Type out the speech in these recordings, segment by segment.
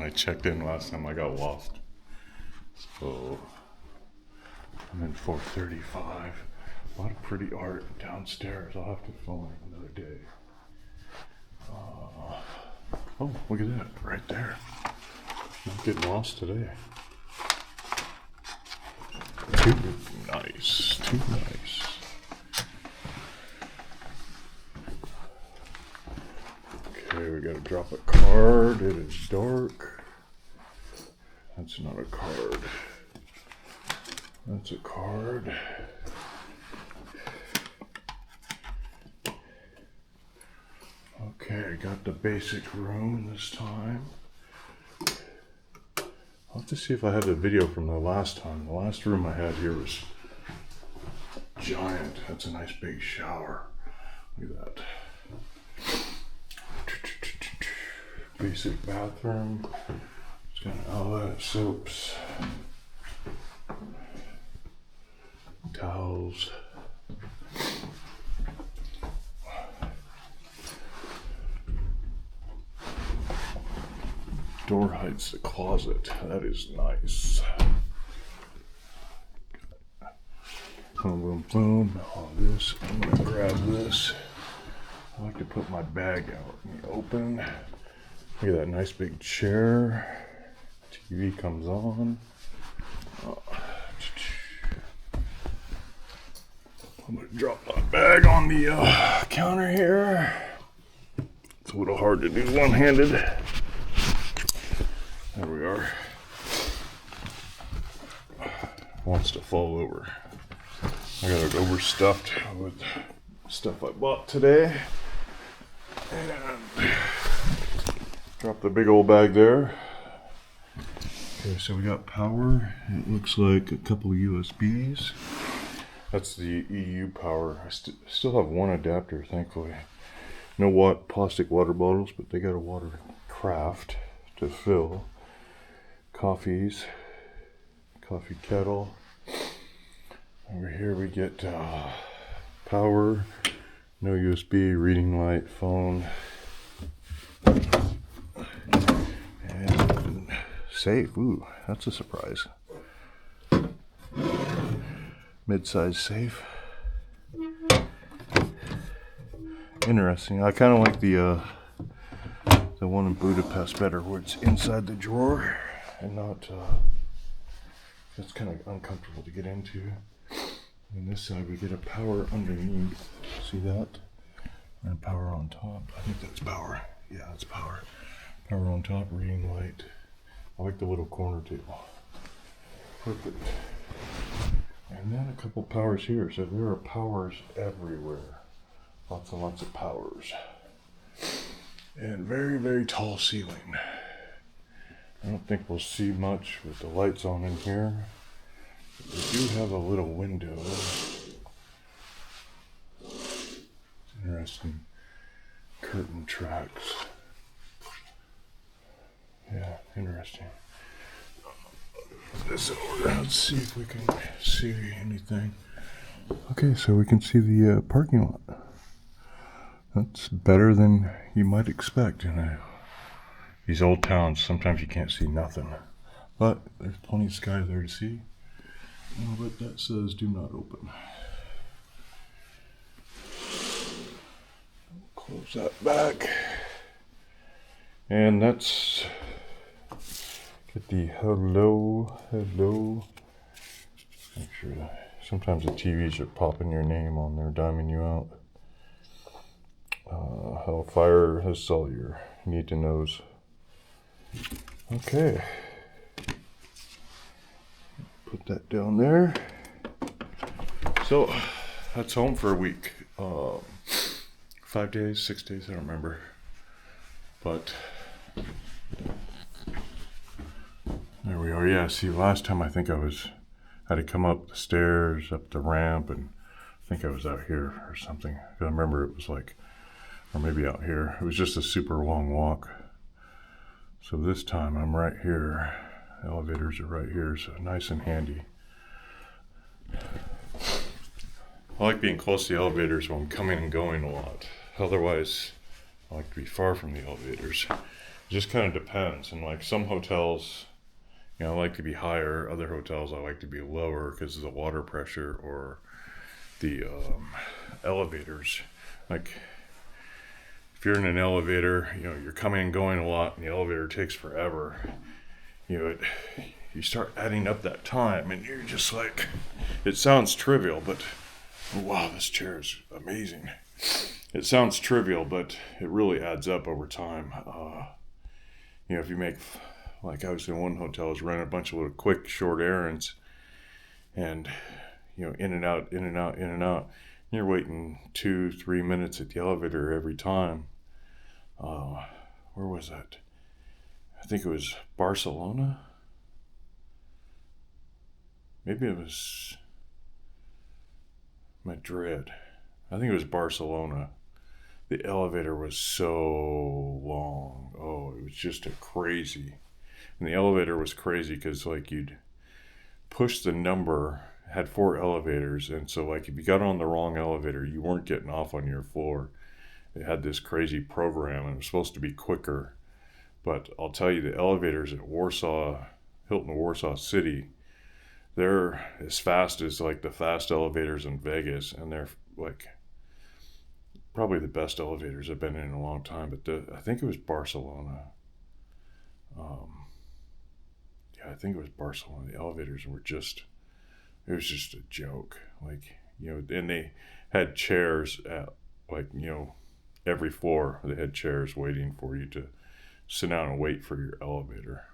when I checked in last time, I got lost. So I'm in 435. A lot of pretty art downstairs. I'll have to film it another day. Oh, look at that, right there. Not getting lost today. Too nice, too nice. Okay, we gotta drop a card. It is dark. That's not a card. That's a card. Okay, got the basic room this time. I'll have to see if I have the video from the last time. The last room I had here was giant. That's a nice big shower. Look at that. Basic bathroom. It's got an outlet, soaps, towels. Door hides the closet. That is nice. Boom, boom, boom. All this. I'm gonna grab this. I like to put my bag out in the open. Look at that nice big chair. TV comes on. I'm gonna drop my bag on the counter here. It's a little hard to do one-handed. There we are. Wants to fall over. I got it overstuffed with stuff I bought today. And drop the big old bag there. Okay, so we got power. It looks like a couple of USBs. That's the EU power. I still have one adapter, thankfully. No plastic water bottles, but they got a water craft to fill. Coffee kettle. Over here we get power, no USB, reading light, phone, and safe. Ooh, that's a surprise. Mid-size safe. Interesting. I kind of like the one in Budapest better, where it's inside the drawer and not. It's kind of uncomfortable to get into. On this side, we get a power underneath. See that? And power on top. I think that's power. Yeah, that's power. Power on top, reading light. I like the little corner table. Perfect. And then a couple powers here. So there are powers everywhere. Lots and lots of powers. And very, very tall ceiling. I don't think we'll see much with the lights on in here. We do have a little window. Interesting curtain tracks. Yeah, interesting. This over. Let's see if we can see anything. Okay, so we can see the parking lot. That's better than you might expect in these old towns. Sometimes you can't see nothing, but there's plenty of sky there to see. But that says do not open. Close that back. And that's get the hello. Make sure that sometimes the TVs are popping your name on there, diming you out. Hellfire has cellular. Need to knows. Okay. Put that down there. So that's home for a week. 5 days, 6 days, I don't remember. But there we are. Yeah, see, last time I think I had to come up the stairs, up the ramp, and I think I was out here or something. I remember it was like, or maybe out here. It was just a super long walk. So this time I'm right here. The elevators are right here, so nice and handy. I like being close to the elevators when I'm coming and going a lot. Otherwise, I like to be far from the elevators. just kind of depends. And like some hotels, I like to be higher. Other hotels, I like to be lower because of the water pressure or the elevators. Like if you're in an elevator, you're coming and going a lot, and the elevator takes forever. You start adding up that time, and you're just like, it sounds trivial, but wow, this chair is amazing. It sounds trivial, but it really adds up over time. If you make, like I was in one hotel, I was running a bunch of little quick, short errands, and in and out, in and out, in and out. You're waiting 2-3 minutes at the elevator every time. Where was that? I think it was Barcelona. Maybe it was Madrid. I think it was Barcelona. The elevator was so long. Oh, it was just a crazy. And the elevator was crazy because like you'd push the number, had 4 elevators, and so like if you got on the wrong elevator, you weren't getting off on your floor. It had this crazy program, and it was supposed to be quicker. But I'll tell you, the elevators at Hilton Warsaw City, they're as fast as like the fast elevators in Vegas, and they're like probably the best elevators I've been in a long time. But I think it was Barcelona. I think it was Barcelona. The elevators were it was just a joke. Like, and they had chairs at like, every floor. They had chairs waiting for you to sit down and wait for your elevator.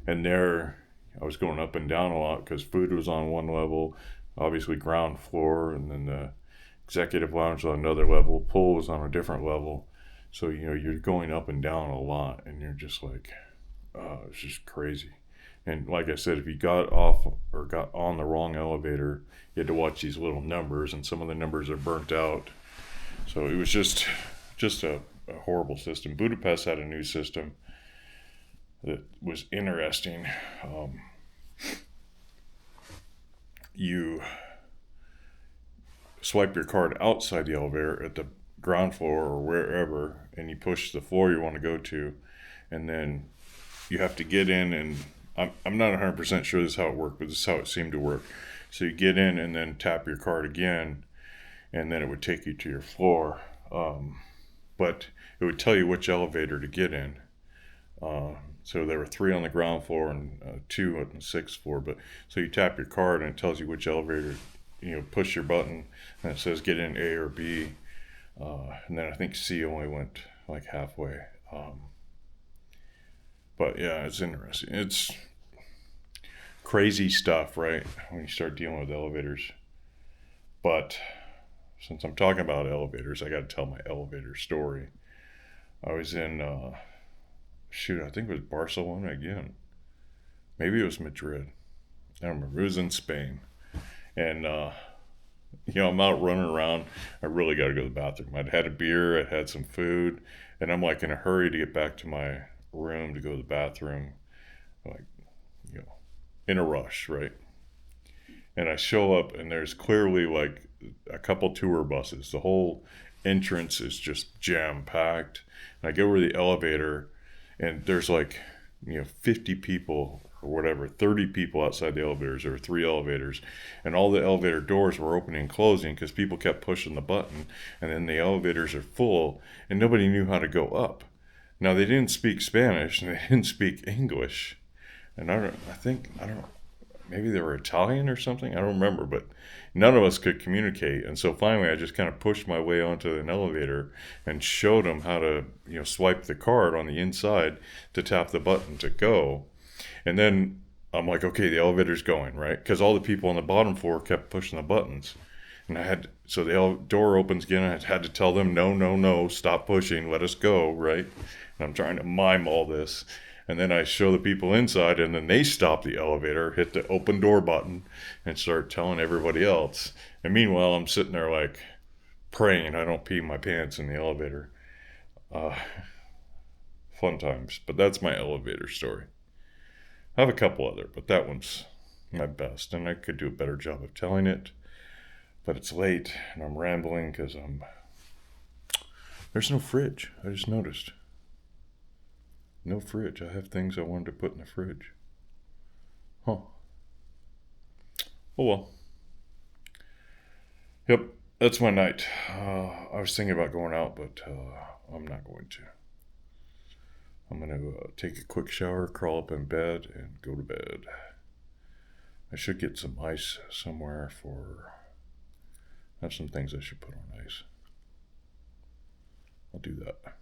And there, I was going up and down a lot because food was on one level, obviously ground floor, and then the executive lounge was on another level, pool was on a different level. So, you're going up and down a lot, and you're just like, it's just crazy. And like I said, if you got off or got on the wrong elevator, you had to watch these little numbers, and some of the numbers are burnt out. So it was just a horrible system. Budapest had a new system that was interesting. You swipe your card outside the elevator at the ground floor or wherever, and you push the floor you want to go to, and then you have to get in, and I'm not 100% sure this is how it worked, but this is how it seemed to work. So you get in and then tap your card again, and then it would take you to your floor. But it would tell you which elevator to get in. So there were 3 on the ground floor and 2 on the 6th floor. But so you tap your card and it tells you which elevator. Push your button and it says get in A or B. And then I think C only went like halfway. But yeah, it's interesting. It's crazy stuff, right? When you start dealing with elevators. But since I'm talking about elevators, I got to tell my elevator story. I was in, I think it was Barcelona again. Maybe it was Madrid. I don't remember. It was in Spain. And, I'm out running around. I really got to go to the bathroom. I'd had a beer, I'd had some food, and I'm like in a hurry to get back to my room to go to the bathroom. Like, in a rush, right? And I show up, and there's clearly like a couple tour buses. The whole entrance is just jam packed. And I go over the elevator, and there's like 50 people or whatever, 30 people outside the elevators. There were 3 elevators, and all the elevator doors were opening and closing because people kept pushing the button, and then the elevators are full, and nobody knew how to go up. Now they didn't speak Spanish and they didn't speak English, and maybe they were Italian or something. I don't remember, but none of us could communicate. And so finally I just kind of pushed my way onto an elevator and showed them how to, swipe the card on the inside to tap the button to go. And then I'm like, okay, the elevator's going, right? Because all the people on the bottom floor kept pushing the buttons. And so the door opens again, and I had to tell them, no, stop pushing, let us go, right? And I'm trying to mime all this. And then I show the people inside, and then they stop the elevator, hit the open door button, and start telling everybody else. And meanwhile, I'm sitting there like praying I don't pee my pants in the elevator. Fun times. But that's my elevator story. I have a couple other, but that one's my best, and I could do a better job of telling it. But it's late, and I'm rambling because there's no fridge. I just noticed. No fridge. I have things I wanted to put in the fridge. Huh. Oh well. Yep, that's my night. I was thinking about going out, but I'm not going to. I'm going to take a quick shower, crawl up in bed, and go to bed. I should get some ice somewhere for... I have some things I should put on ice. I'll do that.